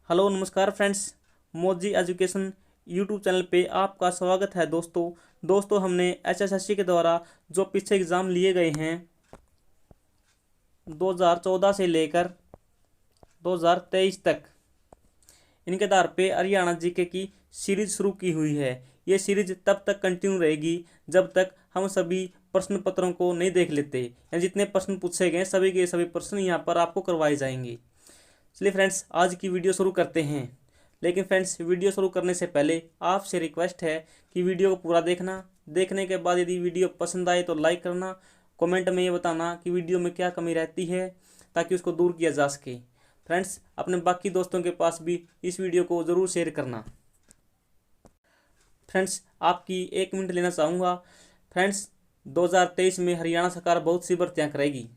Hello नमस्कार friends. मोजी education YouTube channel पे आपका स्वागत है। दोस्तों हमने एचएसएससी के द्वारा जो पीछे एग्ज़ाम लिए गए हैं 2014 से लेकर 2023 तक, इनके आधार पे हरियाणा जीके की सीरीज शुरू की हुई है। ये सीरीज तब तक कंटिन्यू रहेगी जब तक हम सभी प्रश्न पत्रों को नहीं देख लेते, यानी जितने प्रश्न पूछे गए सभी के सभी प्रश्न यहाँ पर आपको करवाए जाएंगे। चलिए फ्रेंड्स, आज की वीडियो शुरू करते हैं। लेकिन फ्रेंड्स, वीडियो शुरू करने से पहले आपसे रिक्वेस्ट है कि वीडियो को पूरा देखना। देखने के बाद यदि वीडियो पसंद आए तो लाइक करना, कमेंट में ये बताना कि वीडियो में क्या कमी रहती है ताकि उसको दूर किया जा सके। फ्रेंड्स, अपने बाकी दोस्तों के पास भी इस वीडियो को ज़रूर शेयर करना। फ्रेंड्स, आपकी 1 मिनट लेना चाहूँगा। फ्रेंड्स, 2023 में हरियाणा सरकार बहुत सी भर्तियाँ कराएगी,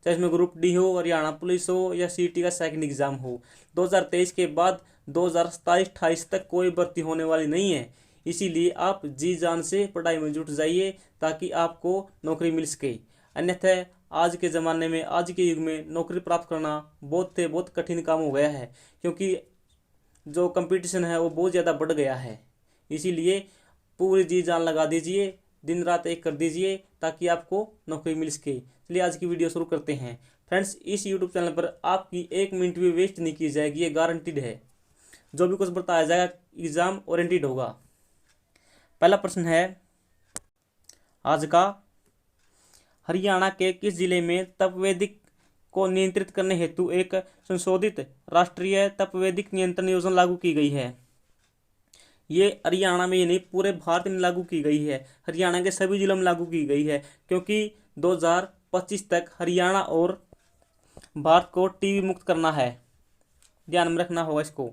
चाहे इसमें ग्रुप डी हो, हरियाणा पुलिस हो या सीटी का सेकंड एग्ज़ाम हो। 2023 के बाद 2027-28 तक कोई भर्ती होने वाली नहीं है। इसीलिए आप जी जान से पढ़ाई में जुट जाइए ताकि आपको नौकरी मिल सके। अन्यथा आज के ज़माने में, आज के युग में नौकरी प्राप्त करना बहुत कठिन काम हो गया है, क्योंकि जो कंपटीशन है वो बहुत ज़्यादा बढ़ गया है। इसीलिए पूरी जी जान लगा दीजिए, दिन रात एक कर दीजिए ताकि आपको नौकरी मिल सके। चलिए आज की वीडियो शुरू करते हैं। फ्रेंड्स, इस यूट्यूब चैनल पर आपकी 1 मिनट भी वेस्ट नहीं की जाएगी, ये गारंटीड है। जो भी कुछ बताया जाएगा एग्ज़ाम ओरिएंटेड होगा। पहला प्रश्न है आज का, हरियाणा के किस जिले में तपवैदिक को नियंत्रित करने हेतु एक संशोधित राष्ट्रीय तपवैदिक नियंत्रण योजना लागू की गई है? ये हरियाणा में ही नहीं, पूरे भारत में लागू की गई है। हरियाणा के सभी जिलों में लागू की गई है, क्योंकि 2025 तक हरियाणा और भारत को टीबी मुक्त करना है। ध्यान में रखना होगा इसको।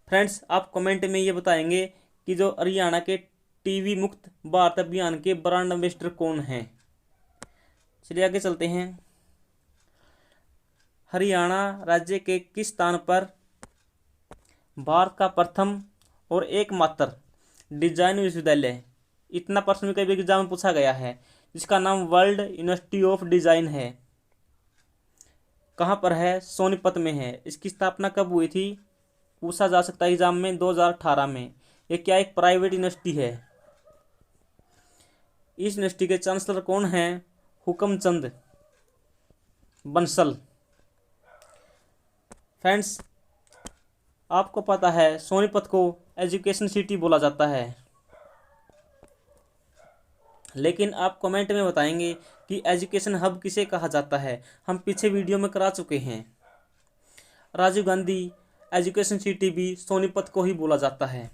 फ्रेंड्स, आप कमेंट में ये बताएंगे कि जो हरियाणा के टीबी मुक्त भारत अभियान के ब्रांड एम्बेसडर कौन हैं। चलिए आगे चलते हैं। हरियाणा राज्य के किस स्थान पर भारत का प्रथम और एकमात्र डिजाइन विश्वविद्यालय, इतना प्रश्न कई एग्जाम में पूछा गया है, जिसका नाम वर्ल्ड यूनिवर्सिटी ऑफ डिजाइन है, कहाँ पर है? सोनीपत में है। इसकी स्थापना कब हुई थी? पूछा जा सकता है एग्जाम में 2018 में। ये क्या एक प्राइवेट यूनिवर्सिटी है? इस यूनिवर्सिटी के चांसलर कौन हैं? हुकमचंद बंसल। फ्रेंड्स, आपको पता है सोनीपत को एजुकेशन सिटी बोला जाता है, लेकिन आप कमेंट में बताएंगे कि एजुकेशन हब किसे कहा जाता है। हम पीछे वीडियो में करा चुके हैं। राजीव गांधी एजुकेशन सिटी भी सोनीपत को ही बोला जाता है।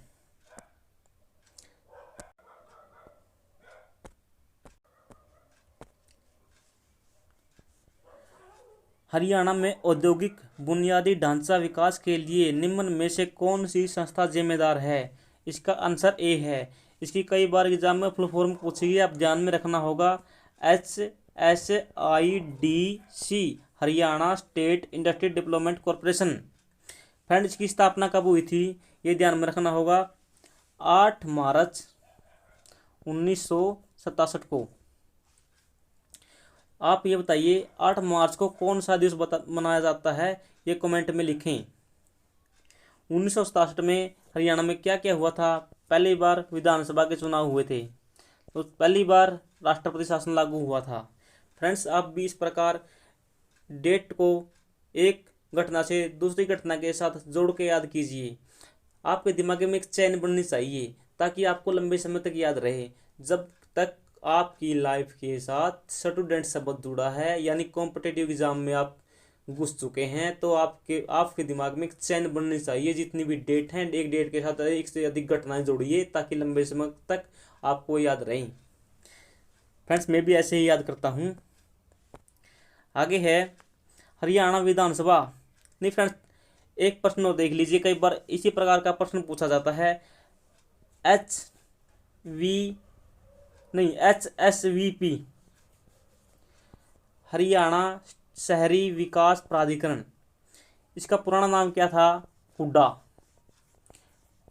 हरियाणा में औद्योगिक बुनियादी ढांचा विकास के लिए निम्न में से कौन सी संस्था जिम्मेदार है? इसका आंसर ए है। इसकी कई बार एग्जाम में फुल फॉर्म पूछेगी, आप ध्यान में रखना होगा। HSIDC, Haryana state industry development corporation. Friend, इसकी स्थापना कब हुई थी? ये ध्यान में रखना होगा, 8 मार्च 1967 को। आप ये बताइए 8 मार्च को कौन सा दिवस मनाया जाता है? ये कमेंट में लिखें। 1967 में हरियाणा में क्या क्या हुआ था? पहली बार विधानसभा के चुनाव हुए थे, तो पहली बार राष्ट्रपति शासन लागू हुआ था। फ्रेंड्स, आप भी इस प्रकार डेट को एक घटना से दूसरी घटना के साथ जोड़ के याद कीजिए। आपके दिमाग में एक चैन बननी चाहिए ताकि आपको लंबे समय तक याद रहे। जब तक आपकी लाइफ के साथ स्टूडेंट शब्द जुड़ा है, यानी कॉम्पिटिटिव एग्जाम में आप घुस चुके हैं, तो आपके दिमाग में एक चैन बननी चाहिए। जितनी भी डेट हैं, एक डेट के साथ एक से अधिक घटनाएं जोड़िए ताकि लंबे समय तक आपको याद रहें। फ्रेंड्स, मैं भी ऐसे ही याद करता हूँ। आगे है हरियाणा विधानसभा। नहीं फ्रेंड्स, एक प्रश्न और देख लीजिए, कई बार इसी प्रकार का प्रश्न पूछा जाता है। HSVP, हरियाणा शहरी विकास प्राधिकरण, इसका पुराना नाम क्या था? हुड्डा।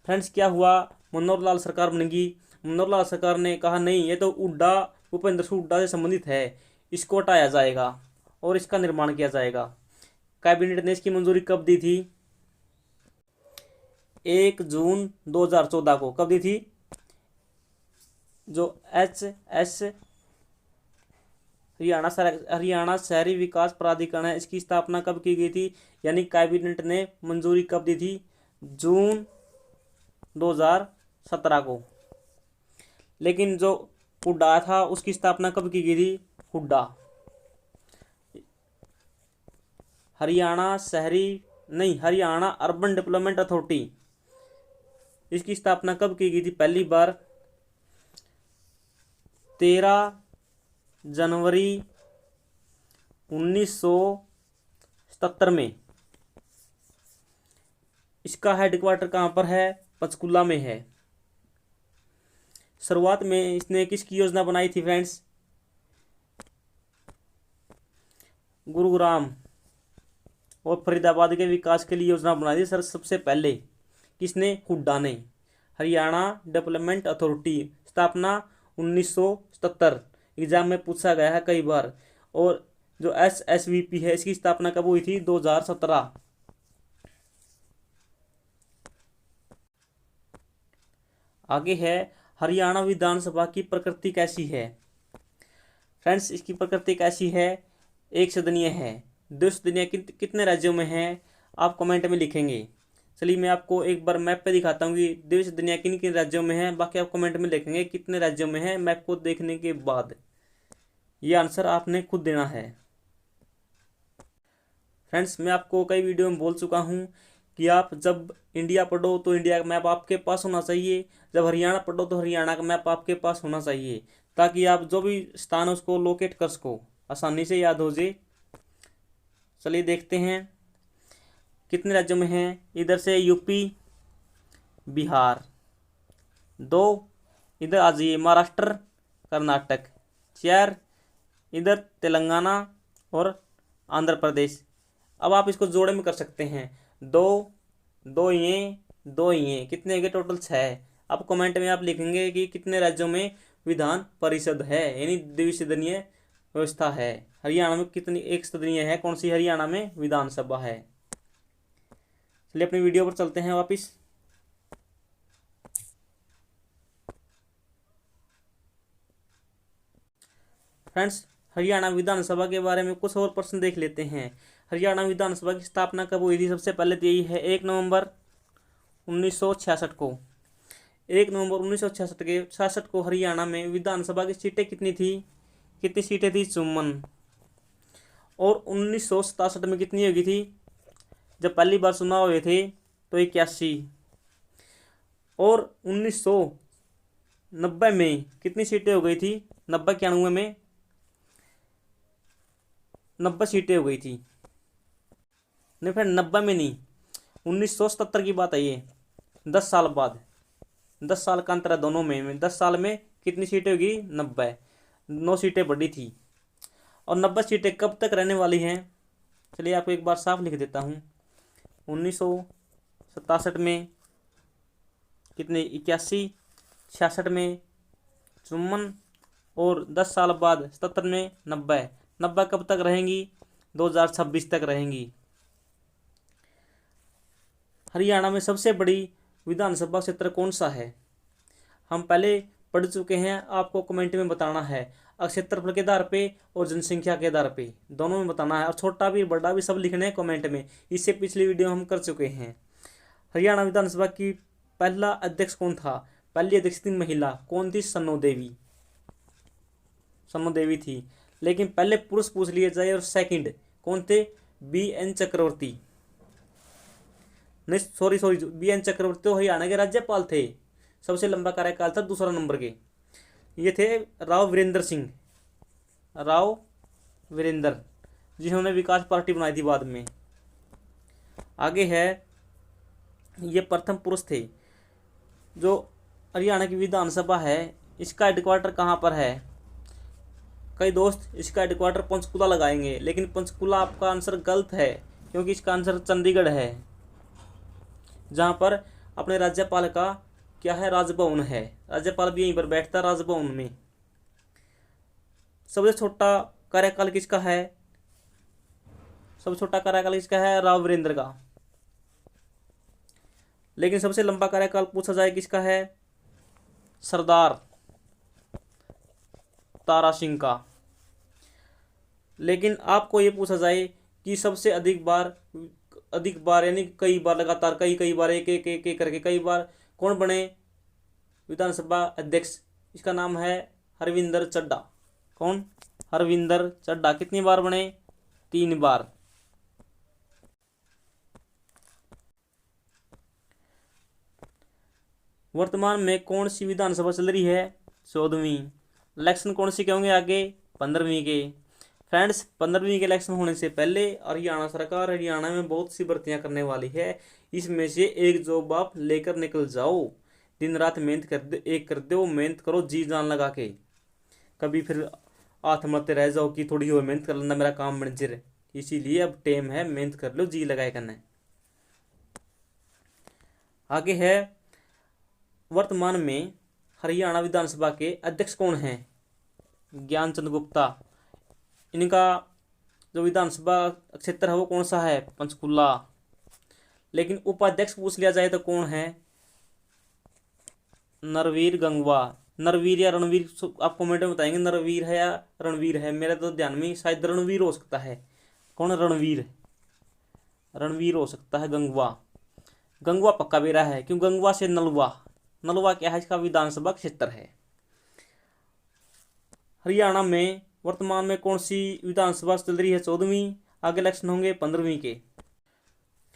फ्रेंड्स, क्या हुआ? मनोहर लाल सरकार बनेगी। मनोहर लाल सरकार ने कहा नहीं, ये तो हुड्डा भूपेंद्र सिंह हुड्डा से संबंधित है, इसको हटाया जाएगा और इसका निर्माण किया जाएगा। कैबिनेट ने इसकी मंजूरी कब दी थी? 1 जून 2014 को कब दी थी। जो HS हरियाणा शहरी विकास प्राधिकरण है, इसकी स्थापना कब की गई थी, यानी कैबिनेट ने मंजूरी कब दी थी, जून 2017 को। लेकिन जो हुड्डा था उसकी स्थापना कब की गई थी, Hooda Haryana urban development authority, इसकी स्थापना कब की गई थी, पहली बार 13 जनवरी 1977 में। इसका हेडक्वार्टर कहाँ पर है, पंचकुला में है। शुरुआत में इसने किसकी योजना बनाई थी फ्रेंड्स, गुरुग्राम और फरीदाबाद के विकास के लिए योजना बनाई थी सर सबसे पहले। किसने, हुड्डा ने। हरियाणा डेवलपमेंट अथॉरिटी, स्थापना 1977, एग्जाम में पूछा गया है कई बार। और जो SSVP है इसकी स्थापना कब हुई थी, 2017। आगे है हरियाणा विधानसभा की प्रकृति कैसी है। फ्रेंड्स इसकी प्रकृति कैसी है, एक सदनीय है। द्विसदनीय कितने राज्यों में है, आप कमेंट में लिखेंगे। चलिए मैं आपको एक बार मैप पे दिखाता हूँ कि द्विसदनीय किन किन राज्यों में है, बाकी आप कमेंट में लिखेंगे कितने राज्यों में है। मैप को देखने के बाद ये आंसर आपने खुद देना है। फ्रेंड्स मैं आपको कई वीडियो में बोल चुका हूँ कि आप जब इंडिया पढ़ो तो इंडिया का मैप आपके पास होना चाहिए, जब हरियाणा पढ़ो तो हरियाणा का मैप आपके पास होना चाहिए, ताकि आप जो भी स्थान है उसको लोकेट कर सको, आसानी से याद हो जाए। चलिए देखते हैं कितने राज्यों में है। इधर से यूपी, बिहार 2, इधर आ जाइए महाराष्ट्र, कर्नाटक 4, इधर तेलंगाना और आंध्र प्रदेश। अब आप इसको जोड़े में कर सकते हैं, 2 2 ये 2 ये, कितने हो गए टोटल 6। अब कमेंट में आप लिखेंगे कि कितने राज्यों में विधान परिषद है, यानी द्विसदनीय व्यवस्था है। हरियाणा में कितनी एक सदनीय है, कौन सी, हरियाणा में विधानसभा है। चलिए अपनी वीडियो पर चलते हैं वापिस। फ्रेंड्स हरियाणा विधानसभा के बारे में कुछ और प्रश्न देख लेते हैं। हरियाणा विधानसभा की स्थापना कब हुई थी, सबसे पहले तो यही है 1 नवंबर 1966 को। 1 नवंबर 1966 को हरियाणा में विधानसभा की सीटें कितनी सीटें थी, 54। और 1967 में कितनी हो गई थी, जब पहली बार चुनाव हुए थे तो 81। और 1990 में कितनी सीटें हो गई थी, 90-91 में 90 सीटें हो गई थी। नहीं फिर 90 में नहीं, 1977 की बात है ये, 10 साल बाद, 10 साल का अंतर है दोनों में। 10 साल में कितनी सीटें होगी, 90, 9 सीटें बढ़ी थी। और 90 सीटें कब तक रहने वाली हैं, चलिए आपको एक बार साफ लिख देता हूँ। 1967 में कितने, 81, 66 में 54, और 10 साल बाद 77 में 90 कब तक रहेंगी, 2026 तक रहेंगी। हरियाणा में सबसे बड़ी विधानसभा क्षेत्र कौन सा है, हम पहले पढ़ चुके हैं, आपको कमेंट में बताना है। क्षेत्रफल के आधार पे और जनसंख्या के आधार पे दोनों में बताना है, और छोटा भी बड़ा भी सब लिखने हैं कमेंट में। इससे पिछली वीडियो हम कर चुके हैं। हरियाणा विधानसभा की पहला अध्यक्ष कौन था, पहली अध्यक्ष थी महिला, कौन थी, सन्नो देवी थी। लेकिन पहले पुरुष पूछ लिए जाए, और सेकंड कौन थे, BN चक्रवर्ती, नहीं सॉरी BN चक्रवर्ती तो हरियाणा के राज्यपाल थे, सबसे लंबा कार्यकाल था, दूसरा नंबर के। ये थे राव वीरेंद्र, जिन्होंने विकास पार्टी बनाई थी बाद में। आगे है, ये प्रथम पुरुष थे। जो हरियाणा की विधानसभा है इसका हेडक्वार्टर कहाँ पर है, कई दोस्त इसका हेडक्वार्टर पंचकुला लगाएंगे, लेकिन पंचकुला आपका आंसर गलत है, क्योंकि इसका आंसर चंडीगढ़ है, जहाँ पर अपने राज्यपाल का क्या है, राजभवन है। राज्यपाल भी यहीं पर बैठता है, राजभवन में। सबसे छोटा कार्यकाल किसका है, सबसे छोटा कार्यकाल किसका है, राव वीरेंद्र का। लेकिन सबसे लंबा कार्यकाल पूछा जाए किसका है, सरदार तारा सिंह का। लेकिन आपको ये पूछा जाए कि सबसे अधिक बार यानी कई बार लगातार कई कई बार एक करके कई बार कौन बने विधानसभा अध्यक्ष, इसका नाम है हरविंदर चड्ढा। कौन, हरविंदर चड्ढा। कितनी बार बने, 3 बार। वर्तमान में कौन सी विधानसभा चल रही है, 14वीं। इलेक्शन कौन सी के होंगे आगे, 15वीं के। फ्रेंड्स 15वीं के इलेक्शन होने से पहले हरियाणा सरकार हरियाणा में बहुत सी भर्तियां करने वाली है। इसमें से एक जॉब आप लेकर निकल जाओ, दिन रात मेहनत कर दो, मेहनत करो जी जान लगा के। कभी फिर हाथ मलते रह जाओ कि थोड़ी और मेहनत कर लेना, मेरा काम बन जाए। इसीलिए अब टाइम है, मेहनत कर लो, जी लगाए करना है। आगे है, वर्तमान में हरियाणा विधानसभा के अध्यक्ष कौन हैं, ज्ञानचंद गुप्ता। इनका जो विधानसभा क्षेत्र है वो कौन सा है, पंचकुला। लेकिन उपाध्यक्ष पूछ लिया जाए तो कौन है, नरवीर गंगवा। नरवीर या रणवीर, आप कमेंट में बताएंगे नरवीर है या रणवीर है। मेरे तो ध्यान में शायद रणवीर हो सकता है। कौन, रणवीर, रणवीर हो सकता है। गंगवा, गंगवा पक्का बेरा है, क्यों, गंगवा से नलवा, नलवा क्या है, इसका विधानसभा क्षेत्र है। हरियाणा में वर्तमान में कौन सी विधानसभा चल रही है, 14वीं। आगे इलेक्शन होंगे 15वीं के।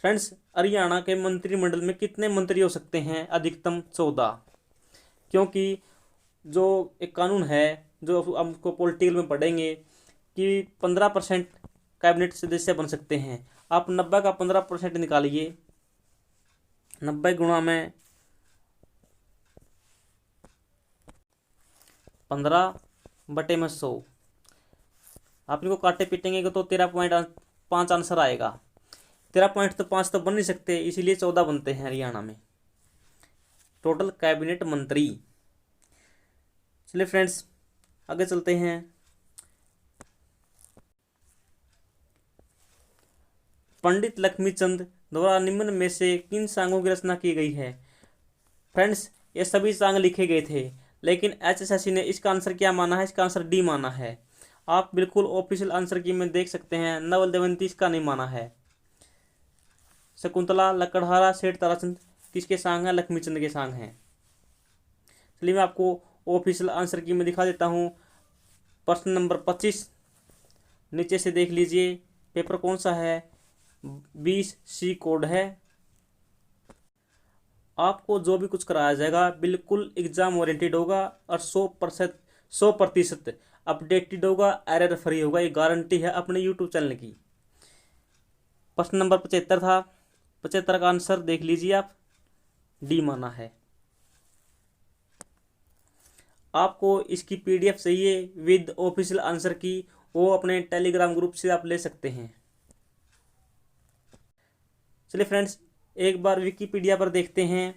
फ्रेंड्स हरियाणा के मंत्रिमंडल में कितने मंत्री हो सकते हैं, अधिकतम 14। क्योंकि जो एक कानून है जो हमको पॉलिटिकल में पढ़ेंगे कि 15% कैबिनेट सदस्य बन सकते हैं। आप 90 का 15% निकालिए, 90 गुणा में 15/100। आप इनको काटे पीटेंगे तो 13.5 आंसर आएगा। 13.5 तो बन नहीं सकते, इसीलिए 14 बनते हैं हरियाणा में टोटल कैबिनेट मंत्री। चलिए फ्रेंड्स आगे चलते हैं। पंडित लक्ष्मीचंद द्वारा निम्न में से किन सांगों की रचना की गई है। फ्रेंड्स ये सभी सांग लिखे गए थे, लेकिन HSSC ने इसका आंसर क्या माना है, इसका आंसर डी माना है। आप बिल्कुल ऑफिशियल आंसर की में देख सकते हैं, नवल दमयंती इसका नहीं माना है। शकुंतला, लकड़हारा, सेठ ताराचंद किसके सांग हैं, लक्ष्मीचंद के सांग हैं। चलिए मैं आपको ऑफिशियल आंसर की में दिखा देता हूँ। प्रश्न नंबर 25 नीचे से देख लीजिए, पेपर कौन सा है, 20C कोड है। आपको जो भी कुछ कराया जाएगा बिल्कुल एग्जाम ओरिएंटेड होगा और 100% अपडेटेड होगा, एरर फ्री होगा, ये गारंटी है अपने यूट्यूब चैनल की। प्रश्न नंबर 75 था, 75 का आंसर देख लीजिए आप, डी माना है। आपको इसकी PDF चाहिए विद ऑफिशियल आंसर की, वो अपने टेलीग्राम ग्रुप से आप ले सकते हैं। चलिए फ्रेंड्स एक बार विकिपीडिया पर देखते हैं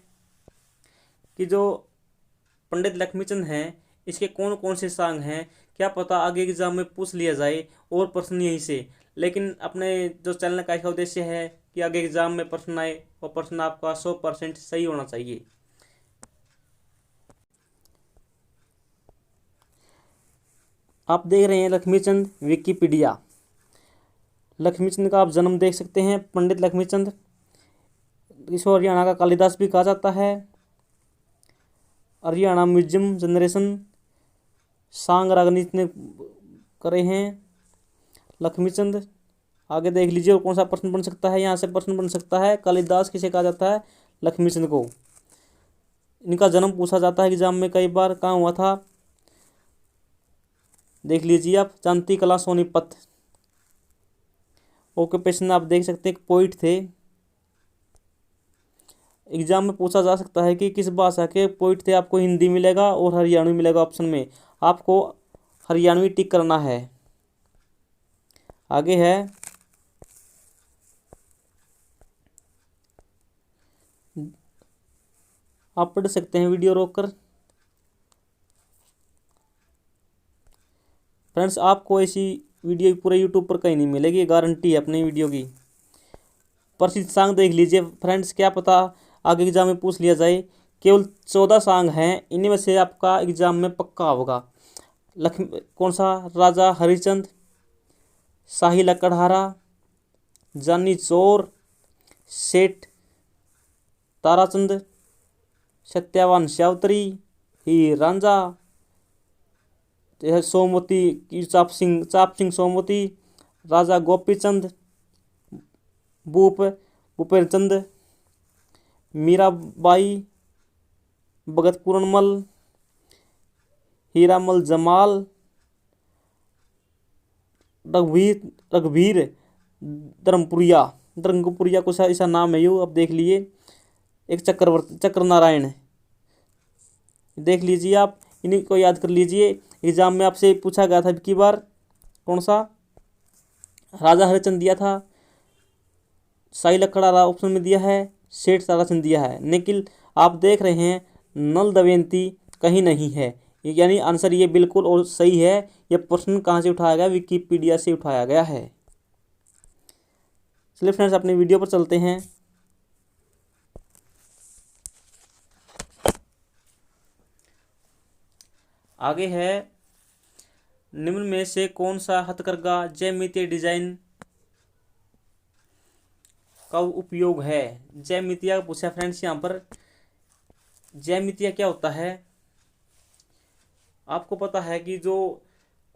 कि जो पंडित लक्ष्मीचंद हैं इसके कौन कौन से सांग हैं। क्या पता आगे एग्जाम में पूछ लिया जाए और प्रश्न यहीं से। लेकिन अपने जो चैनल का इसका उद्देश्य है कि आगे एग्जाम में प्रश्न आए और प्रश्न आपका 100% सही होना चाहिए। आप देख रहे हैं लक्ष्मीचंद विकिपीडिया। लक्ष्मीचंद का आप जन्म देख सकते हैं, पंडित लक्ष्मीचंद। इसको हरियाणा का कालिदास भी कहा जाता है। हरियाणा म्यूजियम जनरेशन सांग रागनी ने करे हैं लक्ष्मीचंद। आगे देख लीजिए और कौन सा प्रश्न बन सकता है, यहाँ से प्रश्न बन सकता है, कालिदास किसे कहा जाता है, लक्ष्मीचंद को। इनका जन्म पूछा जाता है एग्जाम में कई बार, कहाँ हुआ था देख लीजिए आप, जानती कला सोनीपत। ऑक्यूपेशन आप देख सकते हैं, पोइट थे। एग्जाम में पूछा जा सकता है कि किस भाषा के पोइट थे, आपको हिंदी मिलेगा और हरियाणवी मिलेगा ऑप्शन में, आपको हरियाणवी टिक करना है। आगे है आप पढ़ सकते हैं वीडियो रोककर। फ्रेंड्स आपको ऐसी वीडियो पूरे यूट्यूब पर कहीं नहीं मिलेगी, गारंटी है अपनी वीडियो की। प्रसिद्ध सांग देख लीजिए फ्रेंड्स, क्या पता आगे एग्जाम में पूछ लिया जाए। केवल 14 सांग हैं, इन्हीं में से आपका एग्जाम में पक्का होगा। कौन सा? राजा हरिश्चंद्र, शाही लकड़हारा, जानी चोर, सेठ ताराचंद, सत्यवान सावित्री, हीर रांझा, सोमवती चाप सिंह सोमवती, राजा गोपीचंद, भूपेंद्र चंद, मीराबाई, भगत पूरनमल, हीरामल जमाल, रघुवीर धर्मपुरिया कुछ ऐसा नाम है। अब देख लिए। एक चक्र नारायण, देख लीजिए आप, इन्हीं को याद कर लीजिए। एग्जाम में आपसे पूछा गया था की बार, कौन सा? राजा हरिश्चंद्र दिया था, शाही लकड़हारा ऑप्शन में दिया है, सेठ ताराचंद दिया है। लेकिन आप देख रहे हैं नल दमयंती कहीं नहीं है, यानी आंसर ये बिल्कुल और सही है। ये प्रश्न कहाँ से उठाया गया? विकिपीडिया से उठाया गया है। चलिए फ्रेंड्स, अपने वीडियो पर चलते हैं। आगे है, निम्न में से कौन सा हथकरघा ज्यामितीय डिजाइन का उपयोग है? ज्यामितीय पूछा फ्रेंड्स। यहाँ पर ज्यामितीय क्या होता है? आपको पता है कि जो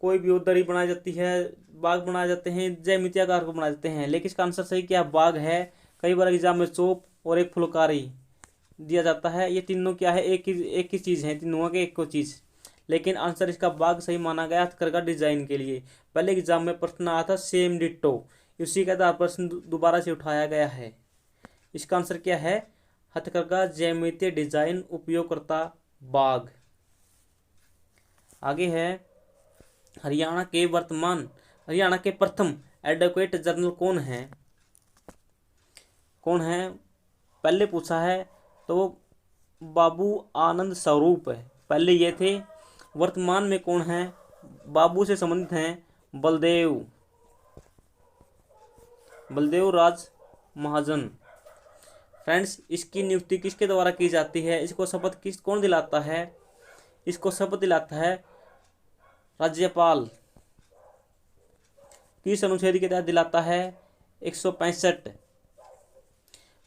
कोई भी दरी बनाई जाती है, बाग बनाए जाते हैं, ज्यामितीय आकार को बनाए जाते हैं। लेकिन इसका आंसर सही क्या? बाग है। कई बार एग्जाम में चोप और एक फुलकारी दिया जाता है। ये तीनों क्या है? एक ही चीज़ है, तीनों के एक को चीज़। लेकिन आंसर इसका बाग सही माना गया हथकरघा डिजाइन के लिए। पहले एग्जाम में प्रश्न आया था सेम डिट्टो, उसी के आधार पर प्रश्न दोबारा से उठाया गया है। इसका आंसर क्या है? हथकरघा ज्यामितीय डिजाइन उपयोगकर्ता बाग। आगे है, हरियाणा के प्रथम एडवोकेट जनरल कौन है? पहले पूछा है तो बाबू आनंद स्वरूप है, पहले ये थे। वर्तमान में कौन है? बाबू से संबंधित हैं बलदेव राज महाजन। फ्रेंड्स, इसकी नियुक्ति किसके द्वारा की जाती है? इसको शपथ कौन दिलाता है? इसको शपथ दिलाता है राज्यपाल। किस अनुच्छेद के तहत दिलाता है? 165।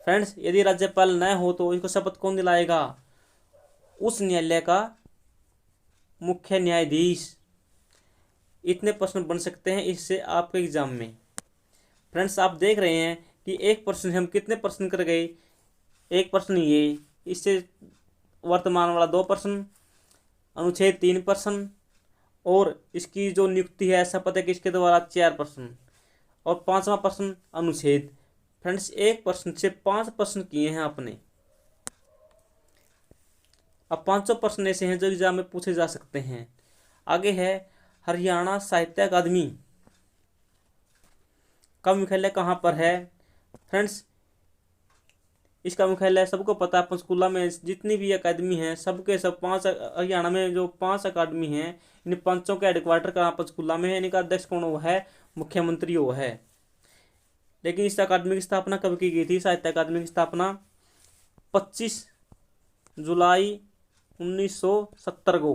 फ्रेंड्स, यदि राज्यपाल न हो तो इसको शपथ कौन दिलाएगा? उस न्यायालय का मुख्य न्यायाधीश। इतने प्रश्न बन सकते हैं इससे आपके एग्जाम में। फ्रेंड्स, आप देख रहे हैं कि एक प्रश्न हम कितने प्रश्न कर गए? एक प्रश्न ये, इससे वर्तमान वाला 2 प्रश्न, अनुच्छेद 3 प्रश्न, और इसकी जो नियुक्ति है शपथ है किसके द्वारा 4 प्रश्न, और 5वां प्रश्न अनुच्छेद। फ्रेंड्स, एक प्रश्न से 5 प्रश्न किए हैं आपने। अब 500 प्रश्न ऐसे हैं जो एग्जाम में पूछे जा सकते हैं। आगे है, हरियाणा साहित्य अकादमी का मुख्यालय कहाँ पर है? फ्रेंड्स, इसका मुख्यालय सबको पता है, पंचकुला में। जितनी भी अकादमी हैं सबके सब 5, हरियाणा में जो 5 अकादमी हैं, इन 5 के हेडक्वार्टर कहाँ? पंचकुला में है। इनका अध्यक्ष कौन वो है? मुख्यमंत्री वो है। लेकिन इस अकादमी की स्थापना कब की गई थी? साहित्य अकादमी की स्थापना 25 जुलाई 1970 को।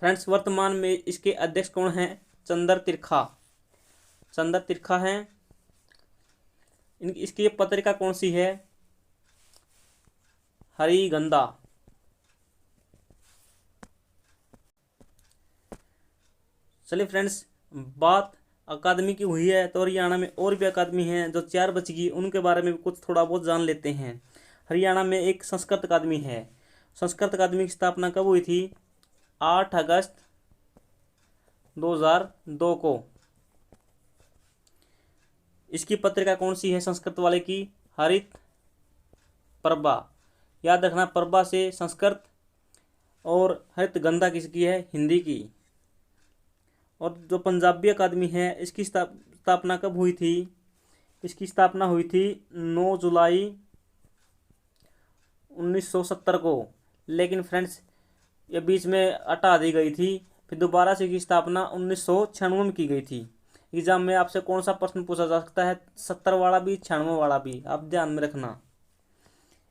फ्रेंड्स, वर्तमान में इसके अध्यक्ष कौन हैं? चंद्र तिरखा हैं। इसकी पत्रिका कौन सी है? हरिगंधा। चलिए फ्रेंड्स, बात अकादमी की हुई है तो हरियाणा में और भी अकादमी हैं जो 4 बचेगी, उनके बारे में भी कुछ थोड़ा बहुत जान लेते हैं। हरियाणा में एक संस्कृत अकादमी है। संस्कृत अकादमी की स्थापना कब हुई थी? 8 अगस्त 2002 को। इसकी पत्रिका कौन सी है संस्कृत वाले की? हरित प्रभा। याद रखना, प्रभा से संस्कृत, और हरित गंधा किसकी है? हिंदी की। और जो पंजाबी अकादमी है, इसकी स्थापना कब हुई थी? इसकी स्थापना हुई थी 9 जुलाई 1970 को। लेकिन फ्रेंड्स, ये बीच में हटा दी गई थी, फिर दोबारा से इसकी स्थापना 1996 में की गई थी। एग्जाम में आपसे कौन सा प्रश्न पूछा जा सकता है, 70 वाला भी 96 वाला भी, आप ध्यान में रखना।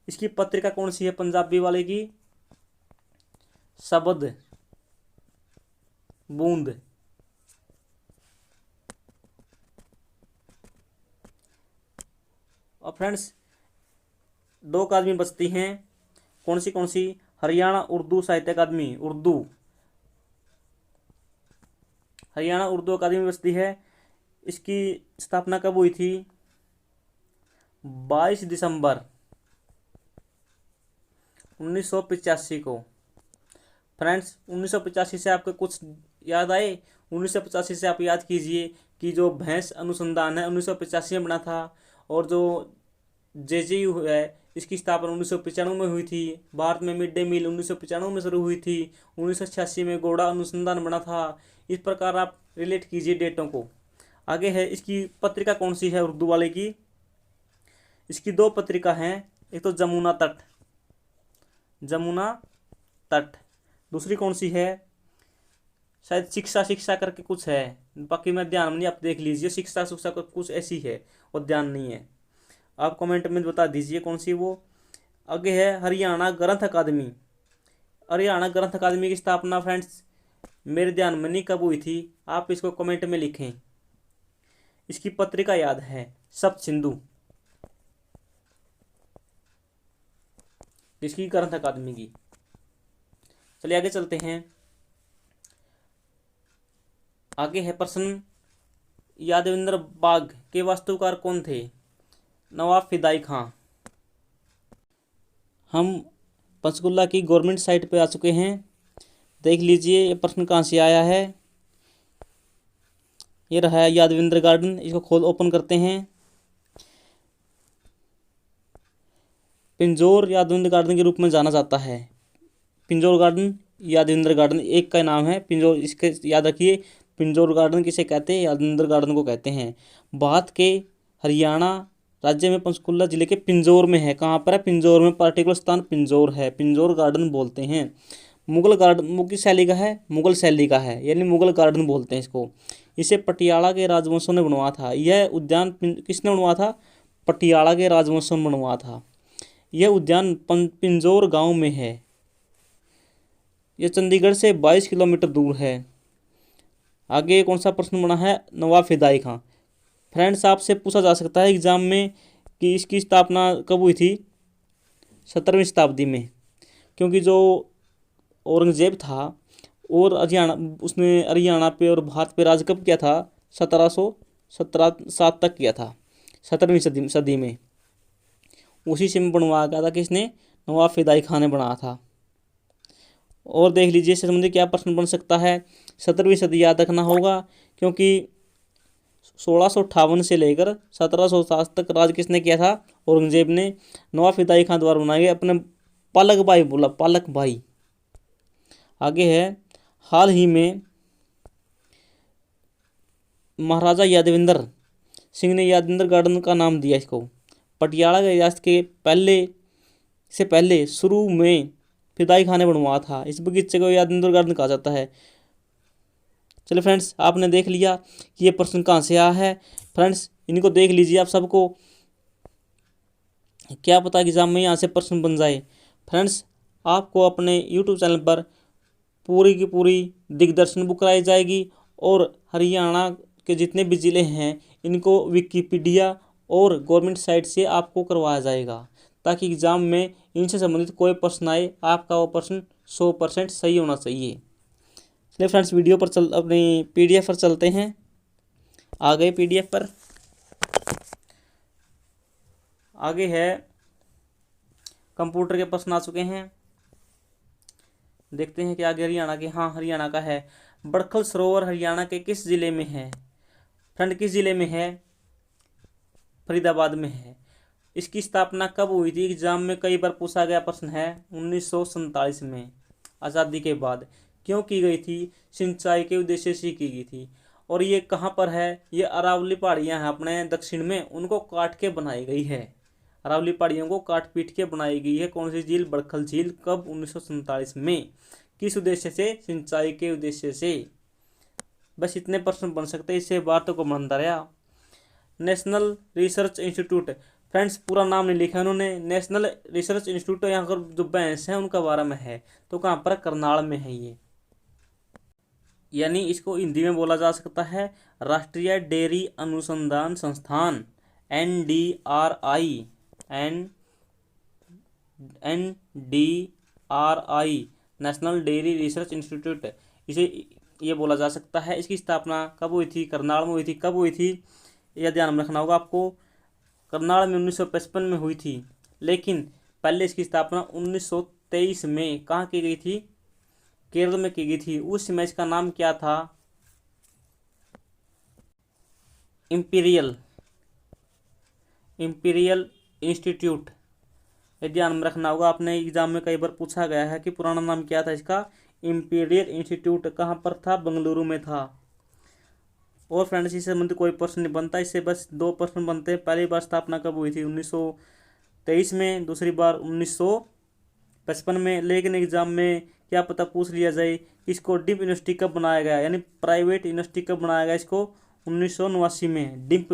इसकी पत्रिका कौन सी है पंजाबी वाले की, शब्द बूंद। और फ्रेंड्स 2 अकादमी बचती हैं, कौन सी, हरियाणा उर्दू साहित्य अकादमी, हरियाणा उर्दू अकादमी बचती है। इसकी स्थापना कब हुई थी, 22 दिसंबर 1985 को। फ्रेंड्स 1985 से आपको कुछ याद आए, 1985 से आप याद कीजिए कि जो भैंस अनुसंधान है 1985 में बना था, और जो जेजेयू है इसकी स्थापना 1995 में हुई थी। भारत में मिड डे मील 1995 में शुरू हुई थी, 1986 में गौड़ा अनुसंधान बना था। इस प्रकार आप रिलेट कीजिए डेटों को। आगे है इसकी पत्रिका कौन सी है उर्दू वाले की, इसकी 2 पत्रिका हैं, एक तो जमुना तट, दूसरी कौन सी है, शायद शिक्षा करके कुछ है, बाकी मैं ध्यान में नहीं, आप देख लीजिए। शिक्षा कुछ ऐसी है और ध्यान नहीं है, आप कमेंट में बता दीजिए कौन सी वो। आगे है हरियाणा ग्रंथ अकादमी। हरियाणा ग्रंथ अकादमी की स्थापना फ्रेंड्स मेरे ध्यान में नहीं कब हुई थी, आप इसको कमेंट में लिखें। इसकी पत्रिका याद है, सप्त सिंधु, इसकी ग्रंथ अकादमी की। चलिए आगे चलते हैं। आगे है प्रश्न, यादविंद्र बाग के वास्तुकार कौन थे, नवाब फिदाई खां। हम पंचकुला की गवर्नमेंट साइट पे आ चुके हैं, देख लीजिए ये प्रश्न कहाँ से आया है। ये रहा है यादविंद्र गार्डन, इसको खोल ओपन करते हैं। पिंजौर यादविंद्र गार्डन के रूप में जाना जाता है, पिंजौर गार्डन यादविंद्र गार्डन एक का नाम है पिंजौर, इसके याद रखिए। पिंजौर गार्डन किसे कहते हैं, यादविंद्र गार्डन को कहते हैं। भारत के हरियाणा राज्य में पंचकुला जिले के पिंजौर में है। कहाँ पर है, पिंजौर में, पार्टिकुलर स्थान पिंजौर है, पिंजौर गार्डन बोलते हैं। मुगल गार्डन मुगल शैली का है, मुगल शैली का है, यानी मुगल गार्डन बोलते हैं इसको। इसे पटियाला के राजवंशों ने बनवाया था। यह उद्यान किसने बनवाया था, पटियाला के राजवंशों ने बनवाया था। यह उद्यान पिंजौर गांव में है। यह चंडीगढ़ से 22 किलोमीटर दूर है। आगे कौन सा प्रश्न बना है, नवाब फिदाई खां। फ्रेंड्स आपसे पूछा जा सकता है एग्जाम में कि इसकी स्थापना कब हुई थी, 17वीं शताब्दी में, क्योंकि जो औरंगजेब था और उसने हरियाणा पे और भारत पे राज कब किया था, 1717 तक किया था, 17वीं सदी में। उसी से बनवाया गया था किसने, नवाब फिदाई खां ने बनाया था। और देख लीजिए इससे संबंधित क्या प्रश्न बन सकता है, 17वीं सदी याद रखना होगा, क्योंकि 1658 से लेकर 1707 तक राज किसने किया था, औरंगजेब ने। नवाब फिदाई खां द्वारा बनाए गए, अपने पालक भाई बोला, पालक भाई। आगे है हाल ही में महाराजा यादविंद्र सिंह ने यादविंद्र गार्डन का नाम दिया इसको। पटियाला के रियासत के पहले शुरू में फिदाई खां ने बनवाया था। इस बगीचे को यादविंद्र गार्डन कहा जाता है। चलिए फ्रेंड्स आपने देख लिया कि ये प्रश्न कहाँ से आया है। फ्रेंड्स इनको देख लीजिए, आप सबको क्या पता एग्जाम में यहाँ से प्रश्न बन जाए। फ्रेंड्स आपको अपने यूट्यूब चैनल पर पूरी की पूरी दिग्दर्शन बुक कराई जाएगी, और हरियाणा के जितने भी ज़िले हैं इनको विकिपीडिया और गवर्नमेंट साइट से आपको करवाया जाएगा, ताकि एग्ज़ाम में इनसे संबंधित कोई प्रश्न आए आपका वो प्रश्न 100% सही होना चाहिए। चलिए फ्रेंड्स वीडियो पर अपनी पीडीएफ पर चलते हैं। आ गए पीडीएफ पर। आगे है कंप्यूटर के प्रश्न आ चुके हैं, देखते हैं कि आगे हरियाणा के, हाँ हरियाणा का है। बड़खल सरोवर हरियाणा के किस जिले में है, फ्रेंड किस जिले में है, फरीदाबाद में है। इसकी स्थापना कब हुई थी, एग्जाम में कई बार पूछा गया प्रश्न है, 1947 में, आज़ादी के बाद। क्यों की गई थी, सिंचाई के उद्देश्य से की गई थी। और ये कहाँ पर है, ये अरावली पहाड़ियाँ हैं अपने दक्षिण में, उनको काट के बनाई गई है। अरावली पहाड़ियों को काट पीट के बनाई गई है। कौन सी झील, बड़खल झील। कब, 1947 में। किस उद्देश्य से, सिंचाई के उद्देश्य से। बस इतने प्रश्न बन सकते हैं, इससे बाहर तो को बनता रहा। नेशनल रिसर्च इंस्टीट्यूट, फ्रेंड्स पूरा नाम नहीं लिखा उन्होंने। नेशनल रिसर्च इंस्टीट्यूट यहाँ पर जो भैंस हैं उनका बारे में है, तो कहाँ पर, करनाल में है ये। यानी इसको हिंदी में बोला जा सकता है राष्ट्रीय डेयरी अनुसंधान संस्थान, NDRI, NDRI, national dairy research institute, इसे ये बोला जा सकता है। इसकी स्थापना कब हुई थी, करनाल में हुई थी। कब हुई थी यह ध्यान में रखना होगा आपको। करनाल में 1955 में हुई थी, लेकिन पहले इसकी स्थापना 1923 में कहाँ की गई थी, केरल में की गई थी। उस समय इसका नाम क्या था, इंपीरियल इंस्टीट्यूट। ये ध्यान में रखना होगा, आपने एग्जाम में कई बार पूछा गया है कि पुराना नाम क्या था इसका। इंपीरियल इंस्टीट्यूट कहाँ पर था, बेंगलुरु में था। और फ्रेंड्स इससे संबंधित कोई प्रश्न नहीं बनता, इससे बस 2 प्रश्न बनते हैं। पहली बार स्थापना कब हुई थी, 1923 में, दूसरी बार 1955 में। लेकिन एग्जाम में क्या पता पूछ लिया जाए इसको डिम्प यूनिवर्सिटी कब बनाया गया, यानी प्राइवेट यूनिवर्सिटी कब बनाया गया इसको, 1989 में। डिम्प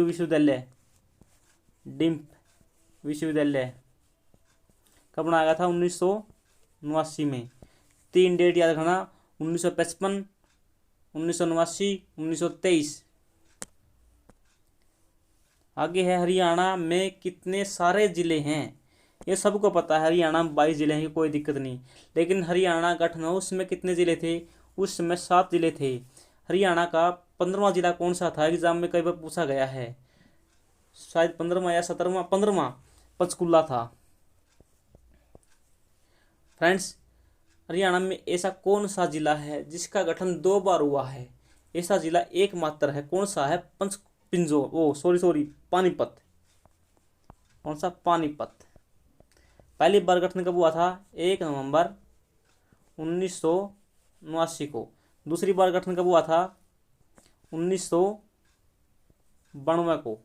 विश्वविद्यालय कब बनाया गया था, 1989 में। 3 डेट याद रखना, 1955, 1989, 1923। आगे है हरियाणा में कितने सारे जिले हैं। ये सबको पता है, हरियाणा में 22 जिले हैं, कोई दिक्कत नहीं। लेकिन हरियाणा गठन हो उसमें कितने जिले थे, उस समय 7 जिले थे। हरियाणा का 15वां जिला कौन सा था, एग्जाम में कई बार पूछा गया है, शायद 15वां या 17वां, 15वां पंचकुला था। फ्रेंड्स हरियाणा में ऐसा कौन सा जिला है जिसका गठन 2 बार हुआ है, ऐसा जिला एकमात्र है, कौन सा है, पानीपत। कौन सा, पानीपत। पहली बार गठन कब हुआ था, 1 नवंबर 1989 को। दूसरी बार गठन कब हुआ था, 1992 को।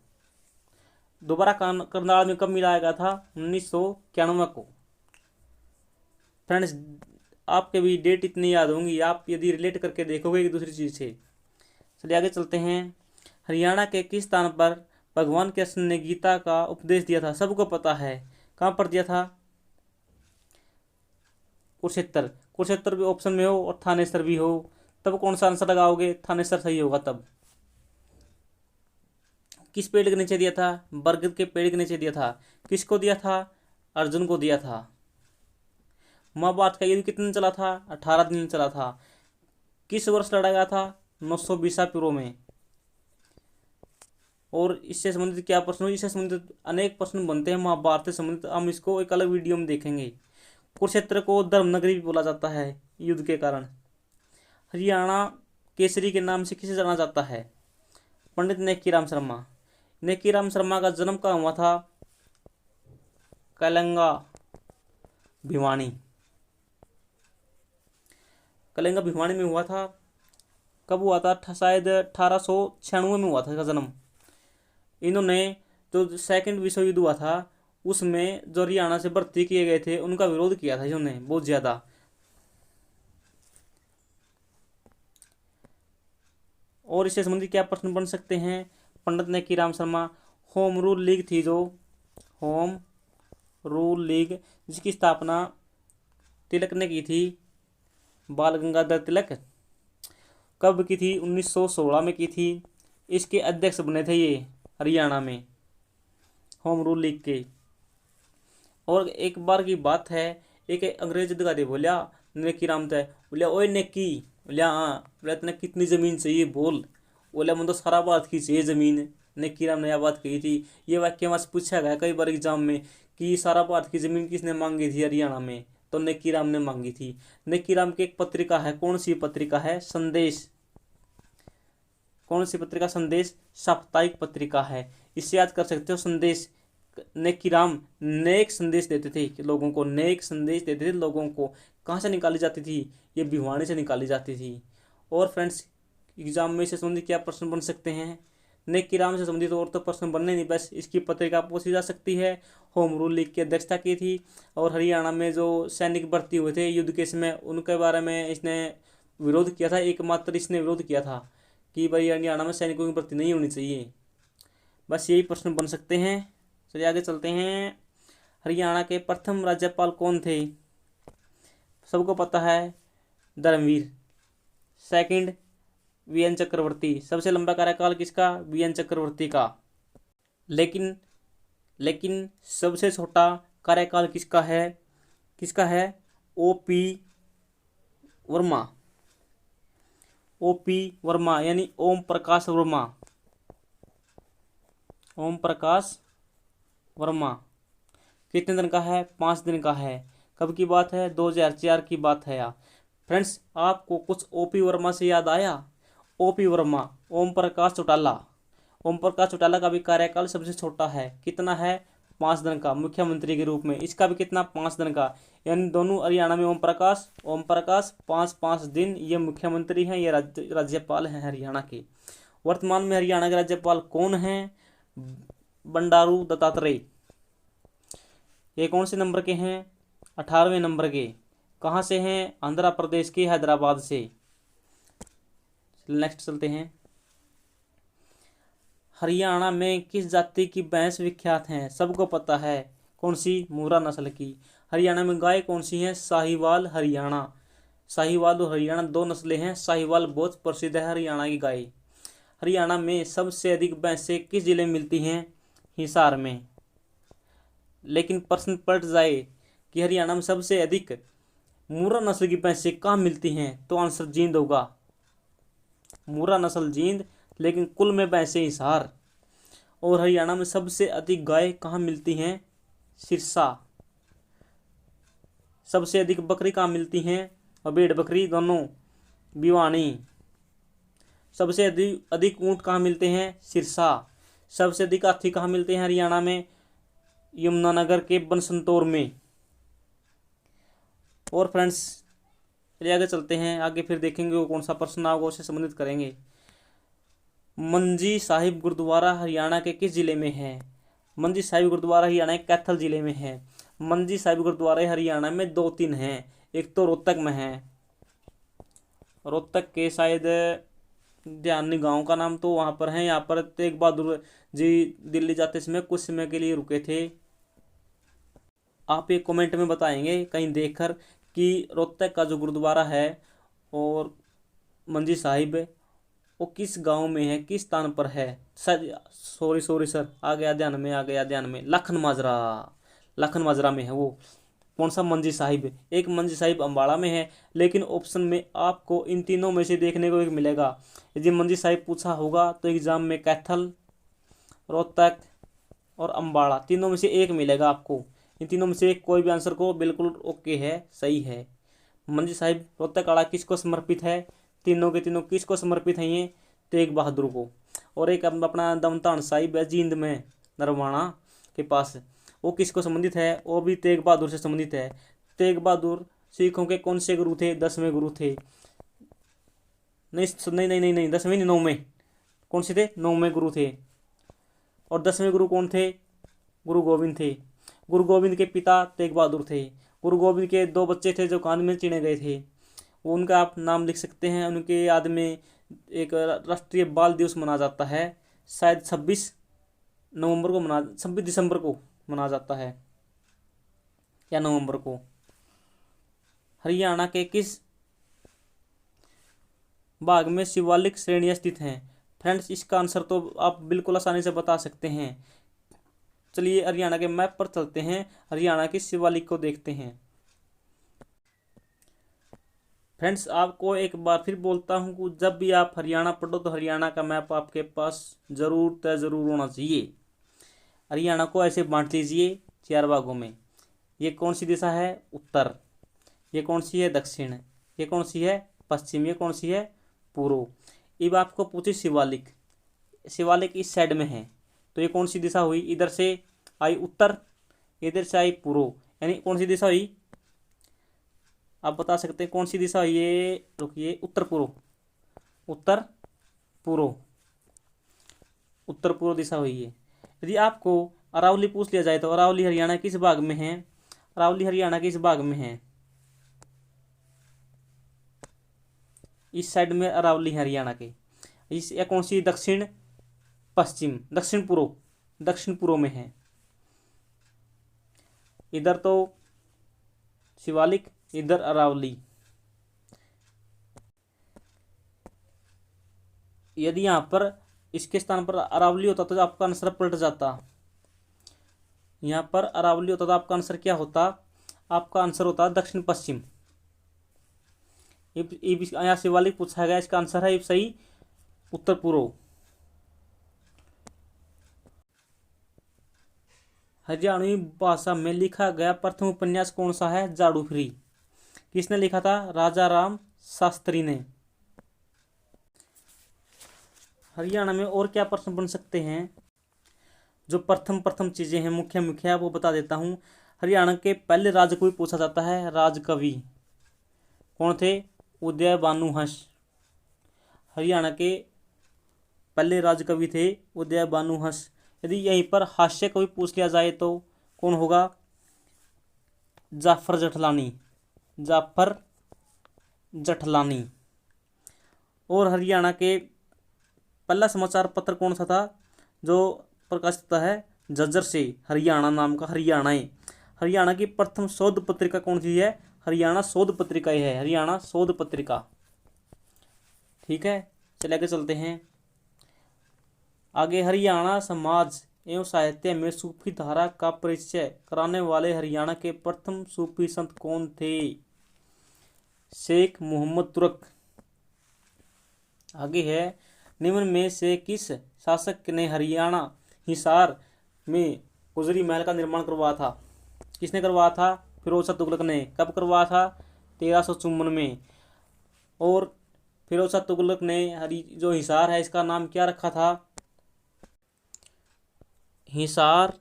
दोबारा करनाल में कब मिलाया गया था, 1991 को। फ्रेंड्स आपके भी डेट इतनी याद होंगी, आप यदि रिलेट करके देखोगे एक दूसरी चीज़ से। चलिए आगे चलते हैं। हरियाणा के किस स्थान पर भगवान कृष्ण ने गीता का उपदेश दिया था, सबको पता है, कहाँ पर दिया था, कुरुक्षेत्र भी ऑप्शन में हो और थानेसर भी हो, तब कौन सा आंसर लगाओगे, थानेसर सही होगा तब। किस पेड़ के नीचे दिया था, बरगद के पेड़ के नीचे दिया था। किसको दिया था, अर्जुन को दिया था। महाभारत का युद्ध कितने दिन चला था, 18 दिन चला था। किस वर्ष लड़ा गया था, 920 पूर्व में। और इससे संबंधित क्या प्रश्न, इससे संबंधित अनेक प्रश्न बनते हैं महाभारत से संबंधित, हम इसको एक अलग वीडियो में देखेंगे। कुरुक्षेत्र को धर्मनगरी भी बोला जाता है युद्ध के कारण। हरियाणा केसरी के नाम से किसे जाना जाता है, पंडित नेकीराम शर्मा। नेकीराम शर्मा का जन्म कहाँ हुआ था, कलिंगा भिवानी में हुआ था। कब हुआ था, शायद 1896 में हुआ था इसका जन्म। इन्होंने जो सेकंड विश्व युद्ध हुआ था उसमें जो हरियाणा से भर्ती किए गए थे उनका विरोध किया था इन्होंने बहुत ज्यादा। और इससे संबंधित क्या प्रश्न बन सकते हैं, Pandit Nekiram Sharma, home rule league थी जो, होम रूल लीग जिसकी स्थापना तिलक ने की थी, बाल गंगाधर तिलक, कब की थी, 1916 में की थी। इसके अध्यक्ष बने थे ये हरियाणा में होम रूल लीग के। और एक बार की बात है, एक अंग्रेज अधिकारी बोलिया नेकीराम से, बोलिया ओए नेकी, बोलिया हाँ, बोला इतने कितनी ज़मीन चाहिए बोल, बोला मुझे तो सारा भारत की चाहिए ज़मीन। नेकीराम ने यह बात कही थी। ये वाक्य वहाँ से पूछा गया कई बार एग्जाम में कि सारा भारत की ज़मीन किसने मांगी थी हरियाणा में, तो नेकीराम ने मांगी थी। नेकीराम की एक पत्रिका है, कौन सी पत्रिका है, संदेश। कौन सी पत्रिका, संदेश साप्ताहिक पत्रिका है, इससे याद कर सकते हो। संदेश, नेकीराम नेक संदेश देते थे कि लोगों को, नेक संदेश देते थे लोगों को। कहाँ से निकाली जाती थी, ये भिवानी से निकाली जाती थी। और फ्रेंड्स एग्जाम में से संबंधित क्या प्रश्न बन सकते हैं, नेकीराम से संबंधित और तो प्रश्न बनने नहीं, बस इसकी पत्रिका पूछी जा सकती है। होम रूल लीग की अध्यक्षता की थी। और हरियाणा में जो सैनिक भर्ती हुए थे युद्ध के समय, उनके बारे में इसने विरोध किया था, एकमात्र इसने विरोध किया था। कि भाई हरियाणा में सैनिकों की भर्ती नहीं होनी चाहिए। बस यही प्रश्न बन सकते हैं। चलिए आगे चलते हैं। हरियाणा के प्रथम राज्यपाल कौन थे? सबको पता है, धर्मवीर। सेकंड, वीएन चक्रवर्ती। सबसे लंबा कार्यकाल किसका? वीएन चक्रवर्ती का। लेकिन लेकिन सबसे छोटा कार्यकाल किसका है? किसका है? ओपी वर्मा। ओपी वर्मा यानी ओम प्रकाश वर्मा। ओम प्रकाश वर्मा कितने दिन का है? 5 दिन का है। कब की बात है? 2004 की बात है। फ्रेंड्स, आपको कुछ ओपी वर्मा से याद आया? ओपी वर्मा, ओम प्रकाश चौटाला। ओम प्रकाश चौटाला का भी कार्यकाल सबसे छोटा है। कितना है? 5 दिन का, मुख्यमंत्री के रूप में। इसका भी कितना? 5 दिन का। यानी दोनों हरियाणा में ओम प्रकाश 5-5 दिन ये मुख्यमंत्री हैं, ये राज्यपाल हैं हरियाणा के। वर्तमान में हरियाणा के राज्यपाल कौन हैं? बंडारू दत्तात्रेय। ये कौन से नंबर के हैं? 18वें नंबर के। कहाँ से हैं? आंध्र प्रदेश के हैदराबाद से। नेक्स्ट चलते हैं। हरियाणा में किस जाति की भैंस विख्यात हैं? सबको पता है। कौन सी? मुर्रा नस्ल की। हरियाणा में गाय कौन सी है? साहिवाल, हरियाणा। साहिवाल और हरियाणा 2 नस्लें हैं। साहिवाल बहुत प्रसिद्ध है हरियाणा की गाय। हरियाणा में सबसे अधिक भैंसें किस जिले में मिलती हैं? हिसार में। लेकिन प्रश्न पलट जाए कि हरियाणा में सबसे अधिक मुर्रा नस्ल की भैंसें कहाँ मिलती हैं, तो आंसर जींद होगा। मुर्रा नस्ल जींद, लेकिन कुल में भैंसें हिसार। और हरियाणा में सबसे अधिक गाय कहाँ मिलती हैं? सिरसा। सबसे अधिक बकरी कहाँ मिलती हैं? और भेड़ बकरी दोनों, भिवानी। सबसे अधिक ऊंट कहाँ मिलते हैं? सिरसा। सबसे अधिक हाथी कहाँ मिलते हैं हरियाणा में? यमुनानगर के बनसंतौर में। और फ्रेंड्स, चलिए आगे चलते हैं। आगे फिर देखेंगे वो कौन सा प्रश्न आपको उससे संबंधित करेंगे। मंजी साहिब गुरुद्वारा हरियाणा के किस जिले में है? मंजी साहिब गुरुद्वारा हरियाणा के कैथल जिले में है। मंजी साहिब गुरुद्वारा हरियाणा में 2-3 हैं। एक तो रोहतक में है। रोहतक के शायद ध्यान नहीं, गाँव का नाम तो वहाँ पर है। यहाँ पर तेग बहादुर जी दिल्ली जाते समय कुछ समय के लिए रुके थे। आप एक कमेंट में बताएंगे कहीं देखकर कि रोहतक का जो गुरुद्वारा है और मंजी साहिब वो किस गांव में है, किस स्थान पर है। सर सॉरी सर, आ गया ध्यान में, लखन माजरा में है वो। कौन सा? मंजी साहिब। एक मंजी साहिब अम्बाड़ा में है। लेकिन ऑप्शन में आपको इन तीनों में से देखने को एक मिलेगा। यदि मंजी साहिब पूछा होगा तो एग्जाम में कैथल, रोहतक और अम्बाड़ा तीनों में से एक मिलेगा आपको। इन तीनों में से कोई भी आंसर को बिल्कुल ओके है, सही है। मंजी साहिब, रोहतक आड़ा किसको समर्पित है? तीनों के तीनों किसको समर्पित हैं? ये तेग बहादुर को। और एक अपना दमतान साहिब है जींद में, नरवाणा के पास, वो किसको संबंधित है? वो भी तेग बहादुर से संबंधित है। तेग बहादुर सिखों के कौन से गुरु थे? 10वें गुरु थे। नहीं नहीं नहीं नहीं नहीं 10वें नहीं, 9वें। कौन से थे? 9वें गुरु थे। और 10वें गुरु कौन थे? गुरु गोविंद थे। गुरु गोविंद के पिता तेग बहादुर थे। गुरु गोविंद के 2 बच्चे थे जो कान में चिने गए थे, वो उनका आप नाम लिख सकते हैं। उनके याद में एक राष्ट्रीय बाल दिवस मनाया जाता है, शायद 26 दिसंबर को मनाया जाता है या नवंबर को। हरियाणा के किस भाग में शिवालिक श्रेणियां स्थित हैं? फ्रेंड्स, इसका आंसर तो आप बिल्कुल आसानी से बता सकते हैं। चलिए हरियाणा के मैप पर चलते हैं, हरियाणा की शिवालिक को देखते हैं। फ्रेंड्स, आपको एक बार फिर बोलता हूं कि जब भी आप हरियाणा पढ़ो तो हरियाणा का मैप आपके पास जरूर होना चाहिए। हरियाणा को ऐसे बांट लीजिए 4 भागों में। ये कौन सी दिशा है? उत्तर। ये कौन सी है? दक्षिण। ये कौन सी है? पश्चिम। ये कौन सी है? पूर्व। अब आपको पूछे शिवालिक, शिवालिक इस साइड में है, तो ये कौन सी दिशा हुई? इधर से आई उत्तर, इधर से आई पूर्व, यानी कौन सी दिशा हुई? आप बता सकते हैं कौन सी दिशा हुई? ये रुकिए, उत्तर पूर्व। उत्तर पूर्व, उत्तर पूर्व दिशा हुई है। यदि आपको अरावली पूछ लिया जाए तो अरावली हरियाणा किस भाग में है? अरावली हरियाणा किस भाग में है? इस साइड में अरावली हरियाणा के। इस यह कौन सी दक्षिण पश्चिम दक्षिण पूर्व में है। इधर तो शिवालिक, इधर अरावली। यदि यहाँ पर इसके स्थान पर अरावली होता तो आपका आंसर पलट जाता। यहाँ पर अरावली होता तो आपका आंसर क्या होता, आपका आंसर होता दक्षिण पश्चिम। यहाँ शिवालिक पूछा गया, इसका आंसर है सही उत्तर पूर्व। हरियाणवी भाषा में लिखा गया प्रथम उपन्यास कौन सा है, जाड़ू फ्री। किसने लिखा था, राजा राम शास्त्री ने। हरियाणा में और क्या प्रश्न बन सकते हैं, जो प्रथम चीजें हैं मुख्य मुख्य वो बता देता हूँ। हरियाणा के पहले राजकवि पूछा जाता है, राजकवि कौन थे, उदय भानु हंस। हरियाणा के पहले राजकवि थे उदय भानु हंस। यदि यहीं पर हास्य कवि पूछ लिया जाए तो कौन होगा, जाफर जठलानी। और हरियाणा के पहला समाचार पत्र कौन सा था जो प्रकाशित होता है, झज्जर से हरियाणा नाम का हरियाणा की प्रथम शोध पत्रिका कौन सी है, हरियाणा शोध पत्रिका ही है, हरियाणा शोध पत्रिका। ठीक है, चले आगे चलते हैं। आगे, हरियाणा समाज एवं साहित्य में सूफी धारा का परिचय कराने वाले हरियाणा के प्रथम सूफी संत कौन थे, शेख मोहम्मद तुरक। आगे है, निम्न में से किस शासक ने हरियाणा हिसार में गुजरी महल का निर्माण करवाया था। किसने करवाया था, फिरोज शाह तुगलक ने। कब करवाया था, 1354 में। और फिरोज शाह तुगलक ने जो हिसार है इसका नाम क्या रखा था, हिसार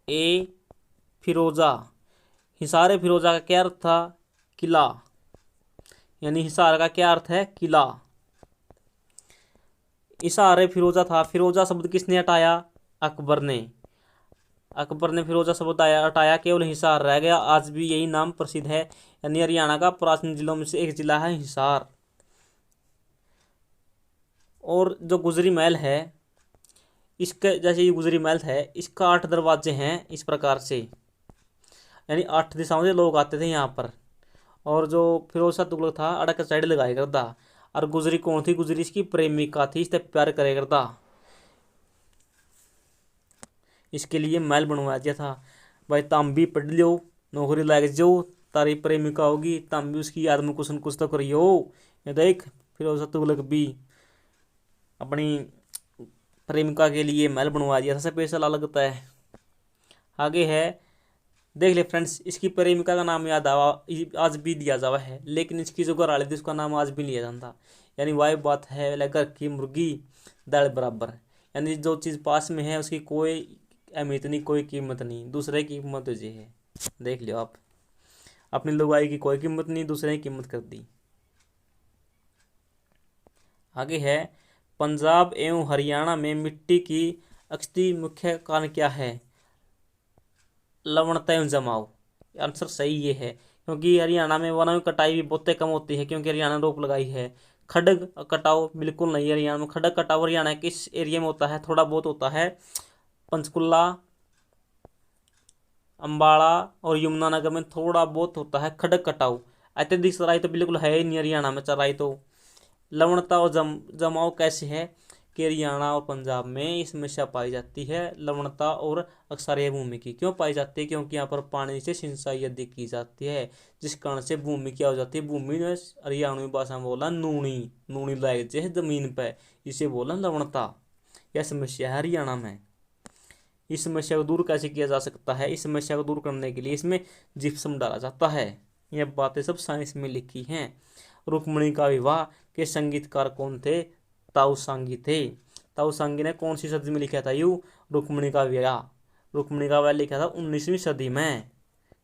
ए फिरोजा। हिसार ए फिरोजा का क्या अर्थ था, किला, यानी हिसार का क्या अर्थ है, किला। हिसार ए फिरोजा था। फिरोजा शब्द किसने हटाया, अकबर ने फिरोजा शब्द हटाया, केवल हिसार रह गया। आज भी यही नाम प्रसिद्ध है, यानी हरियाणा का प्राचीन जिलों में से एक जिला है हिसार। और जो गुजरी महल है, इसके जैसे ये गुजरी महल है, इसका 8 दरवाजे हैं इस प्रकार से, यानी 8 दिशाओं से लोग आते थे यहाँ पर। और जो फिरोज शाह तुगलक था अड़क साइड लगाया करता। और गुजरी कौन थी, गुजरी इसकी प्रेमिका थी, इससे प्यार करे करता। इसके लिए महल बनवाया दिया था। भाई ताम भी पढ़ लो, नौकरी लग जाओ, तारी प्रेमिका होगी, ताम भी उसकी याद में कुछ न कुछ तो करियो। ये देख, फिरोज शाह तुगलक भी अपनी प्रेमिका के लिए महल बनवा दिया था, स्पेशल लगता है। आगे है, देख ले फ्रेंड्स, इसकी प्रेमिका का नाम याद आवा आज भी दिया जावा है, लेकिन इसकी जो घरवाली थी उसका नाम आज भी लिया जाता। यानी वही बात है, घर की मुर्गी दाल बराबर। यानी जो चीज़ पास में है उसकी कोई अहमियत नहीं, कोई कीमत नहीं, दूसरे की कीमत तुझे है। देख लो आप, अपनी लुगाई की कोई कीमत नहीं, दूसरे की कीमत कर दी। आगे है, पंजाब एवं हरियाणा में मिट्टी की अक्षति मुख्य कारण क्या है, लवणता एवं जमाव। आंसर सही ये है, क्योंकि हरियाणा में वनों की कटाई भी बहुत कम होती है, क्योंकि हरियाणा ने रोक लगाई है। खड्ग कटाव बिल्कुल नहीं है हरियाणा में। खड्ग कटाव हरियाणा किस एरिया में होता है, थोड़ा बहुत होता है, पंचकुला, अम्बाड़ा और यमुनानगर में थोड़ा बहुत होता है खड्ग कटाव। अत्यधिक चराई तो बिल्कुल है ही नहीं हरियाणा में चराई तो। लवणता और जमाव कैसे है कि हरियाणा और पंजाब में ये समस्या पाई जाती है, लवणता और अक्षारीय भूमि की। क्यों पाई जाती है, क्योंकि यहाँ पर पानी से सिंचाई अधिक की जाती है, जिस कारण से भूमि क्या हो जाती है, भूमि ने हरियाणवी भाषा में बोला नूनी लायक जैसे जमीन पर, इसे बोला लवणता। यह समस्या है हरियाणा में। इस समस्या को दूर कैसे किया जा सकता है, इस समस्या को दूर करने के लिए इसमें जिप्सम डाला जाता है। यह बातें सब साइंस में लिखी हैं। रुक्मिणी का विवाह के संगीतकार कौन थे, ताऊ सांगी थे। ताऊ सांगी ने कौन सी सदी में लिखा था यू, रुक्मिणी का विवाह लिखा था 19वीं सदी में।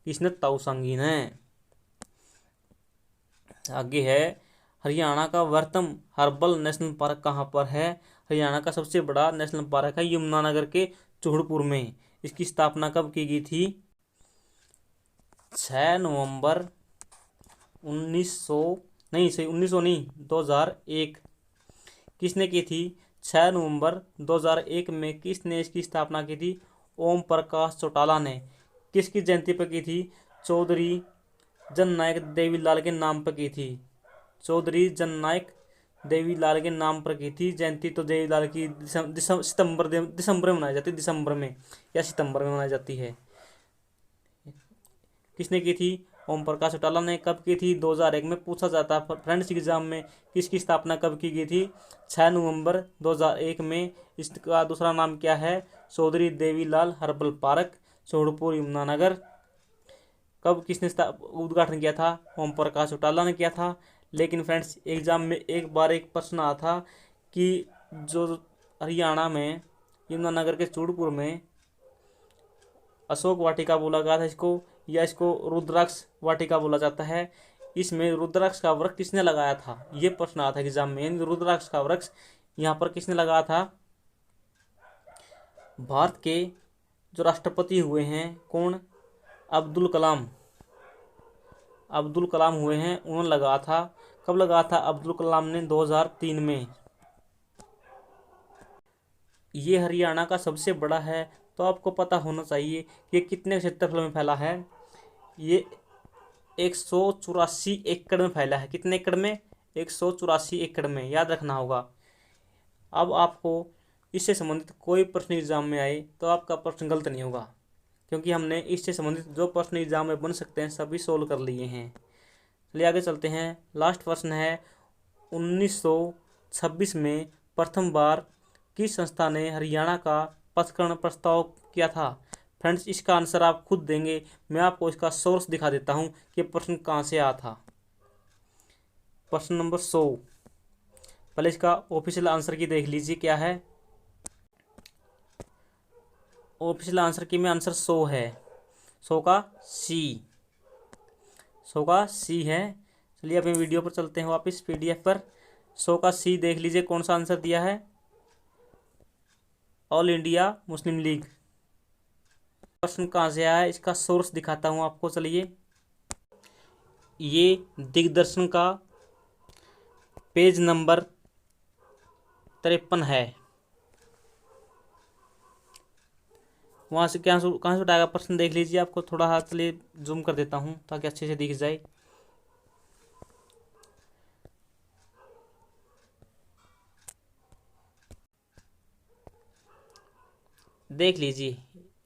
किसने, ताऊ सांगी ने। आगे है, हरियाणा का वृहत्तम हर्बल नेशनल पार्क कहाँ पर है। हरियाणा का सबसे बड़ा नेशनल पार्क है यमुनानगर के चूहड़पुर में। इसकी स्थापना कब की गई थी, 6 नवंबर 1900 नहीं सही 1900 नहीं, 2001। किसने की थी? 6 नवंबर 2001 में किसने इसकी स्थापना की थी? ओम प्रकाश चौटाला ने। किसकी जयंती पर की थी? चौधरी जननायक देवीलाल के नाम पर की थी। चौधरी जननायक देवीलाल के नाम पर की थी जयंती। तो देवीलाल की दिसंबर में मनाई जाती है, दिसंबर में या सितंबर में मनाई जाती है। किसने की थी? ओम प्रकाश चौटाला ने। कब की थी? 2001 में। पूछा जाता है फ्रेंड्स एग्जाम में, किसकी स्थापना कब की गई थी? 6 नवंबर 2001 में। इसका दूसरा नाम क्या है? Chaudhary Devilal herbal park, Sodhpur, Yamunanagar. कब किसने उद्घाटन किया था? ओम प्रकाश चौटाला ने किया था। लेकिन फ्रेंड्स एग्जाम में एक बार एक प्रश्न आया था कि जो हरियाणा में यमुनानगर के चूड़पुर में अशोक वाटिका बोला गया था इसको, या इसको रुद्राक्ष वाटिका बोला जाता है, इसमें रुद्राक्ष का वृक्ष किसने लगाया था? ये प्रश्न आया था एग्जाम में। रुद्राक्ष का वृक्ष यहाँ पर किसने लगाया था? भारत के जो राष्ट्रपति हुए हैं, कौन? अब्दुल कलाम। अब्दुल कलाम हुए हैं, उन्होंने लगाया था। कब लगाया था अब्दुल कलाम ने? 2003 में। ये हरियाणा का सबसे बड़ा है, तो आपको पता होना चाहिए कि कितने क्षेत्रफल में फैला है। ये 184 एकड़ में फैला है। कितने एकड़ में? 184 एकड़ में, याद रखना होगा। अब आपको इससे संबंधित कोई प्रश्न एग्जाम में आए तो आपका प्रश्न गलत नहीं होगा, क्योंकि हमने इससे संबंधित जो प्रश्न एग्जाम में बन सकते हैं सभी सोल्व कर लिए हैं। चलिए आगे चलते हैं। लास्ट प्रश्न है, 1926 में प्रथम बार किस संस्था ने हरियाणा का पथकरण प्रस्ताव किया था? फ्रेंड्स इसका आंसर आप खुद देंगे, मैं आपको इसका सोर्स दिखा देता हूं कि प्रश्न कहां से आया था। प्रश्न नंबर 100, पहले इसका ऑफिशियल आंसर की देख लीजिए क्या है। ऑफिशियल आंसर की में आंसर 100 है, 100 का सी, 100 का सी है। चलिए अपनी वीडियो पर चलते हैं वापस पीडीएफ पर। 100 का सी देख लीजिए कौन सा आंसर दिया है? All India Muslim league. प्रश्न कहाँ से आया है इसका सोर्स दिखाता हूँ आपको। चलिए, ये दिग्दर्शन का पेज नंबर 53 है। वहाँ से कहाँ से उठाएगा प्रश्न देख लीजिए। आपको थोड़ा हाथ, चलिए जूम कर देता हूँ ताकि अच्छे से दिख जाए। देख लीजिए,